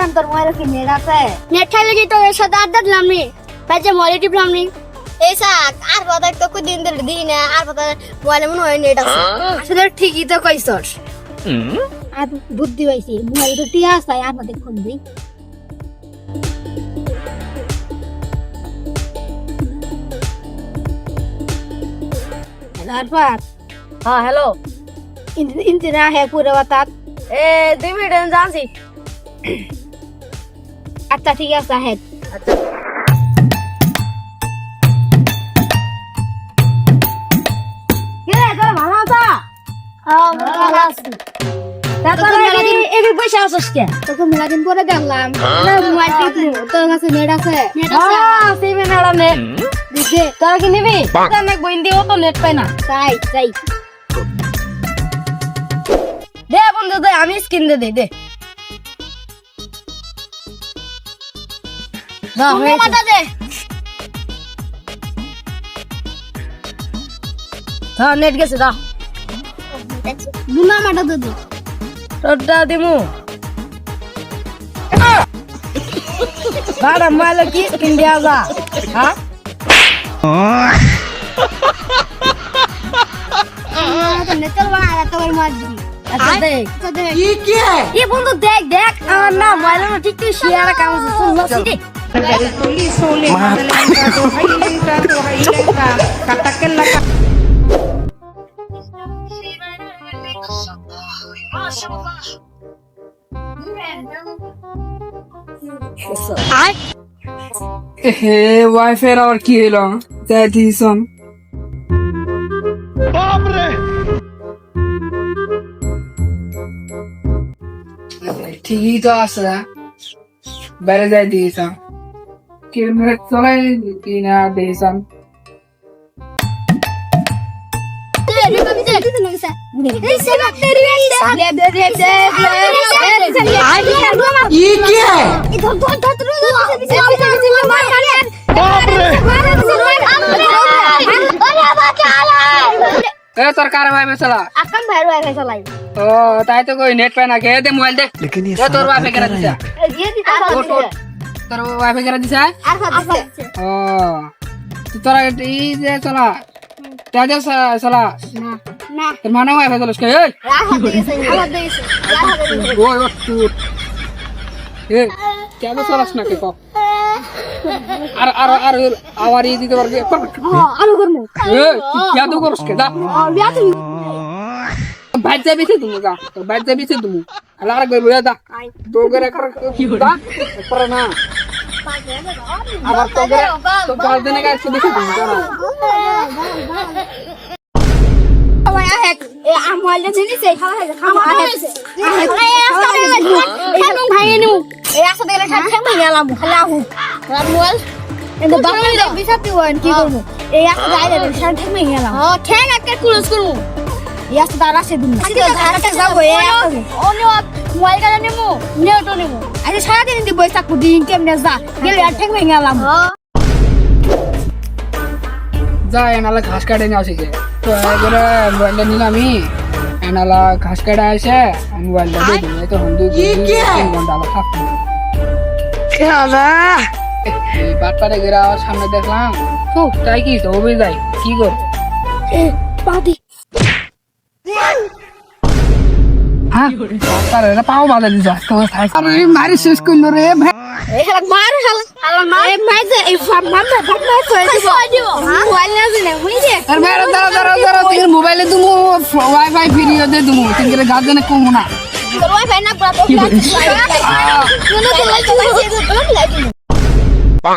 কেন তোর মোবাইলে কি নেট আছে? নেট খাইলে কি তোর সাথে আড্ডা দিলাম নি বাইরে মোবাইলে টিপলাম নি এই শাক আর কথা তো কই দিন ধরে দিই না আর কথা মোবাইলে মনে হয় নেট আছে। আসলে ঠিকই তো কইছস। আর বুদ্ধি হইছে মোবাইল তো টিয়া আছে আর মধ্যে ফোন দিই। আরফাত হ্যাঁ হ্যালো ইন্দিরা হে পুরো বাতাত। এ 2 মিনিট আমি যাচ্ছি আচ্ছা ঠিক আছে হে। কে তোর ভালো আছো হ্যাঁ ভালো আছি। তারপরে এই পয়সা আসছ কে তোকে মেলা দিন পরে দেখলাম মোবাইল টিপলু তোর কাছে নেট আছে? নেট আছে সিমে নাড়া নেট দিছে তোরা কি নিবি অনেক বইন দিও তো নেট পাই না তাই তাই দে বন্ধু দে আমি স্ক্রিন দে দে দে না তুমি মাথা দে। হ্যাঁ নেট গেছে দা দুনা মাথা দে দে তোরটা দিমু বাড়া মাল কি স্ক্রিন দিয়া যা হ্যাঁ নেটল বানা তো ওই মার দিবি। আচ্ছা দেখ আচ্ছা দে ये बंदो देख देख ना मोबाइल में ठीक ठीक शेयर काम से सुन लो सीधे হে ওয়াইফাই আর কি হলো যাই দিছন ঠিকই তো আছে বাইরে যাই দিয়েছাম কিরমে চলাই কি না দিয়েছাম ए তোর কার ভাই মেছলা আকাম ভাই ওয়াইফাই চালাই ও তাই তো কই নেট পায় না কে দে মোবাইল দে এ তোর ওয়াইফাই কেরা দিছা এই দিয়ে দিতে আর তোর ওয়াইফাই কেরা দিছা দিতে ও তোরা এই যে চলা তা দে চলা না না তোর মানে ওয়াইফাই চলস কে এই আমার দিয়েছে ওই ও তুই এ কেন চলাস না কে কো আর আর আর আওয়ার এই দিতে পারবে আলু করমু এ কি তো করস কে দা বিয়া তুমি বাইর যাবি তুমি যা তো বাইর যাবি তুমি আলার গই বইয়া দা তো করে কর কি দা কর না আবার তো করে তো কাল দিনে গাছ দেখি তুমি জানো ভাই আহেক এ আমওয়ালে জিনিসে খাওয়া আহেক খানু ভাই নু এই আসা দেখলে খান ভাই গেলাম খালাহু রামওয়াল এন্ড বাবা বিসাতি ওয়ান কি করব এই আসা যাইলে শান ঠিক ভাই গেলাম ও ঠ্যাং একটা ক্লোজ করব এই আসা দাঁড়া সে দিন আজকে ধারাটা যাব এই অন্য মোবাইল কাটা নেমু নেটো নেমু আজকে সারা দিন দি বই থাকবো দিন কেমনে যা গেলে আর ঠিক ভাই গেলাম যা এনালা ঘাস কাটে নিয়ে আসিছে তো এবারে মোবাইলটা নিলাম আমি এনালা ঘাস কাটে আসে মোবাইলটা দিয়ে দিই এই তো হন্দু 3 ঘন্টা আলো থাকতো এই বাটপাড়ে গেরা সামনে দেখলাম তো তাই কি তো ওবে যাই কি কর পাদি হ্যাঁ বাটপাড়ে না পাও বাঁধা দিছ তো আরে মারি শেষ কইলো রে ভাই এই হালা মার হালা মার এই মাইজে এই মামা বাবা কই দিব মোবাইল না জেনে বুঝি আর মেরে দাঁড়া তুই মোবাইলে তুমি ওয়াইফাই ফ্রি দে তুমি তিনকে গাজনে কম না তোর ওয়াইফাই না পুরো তো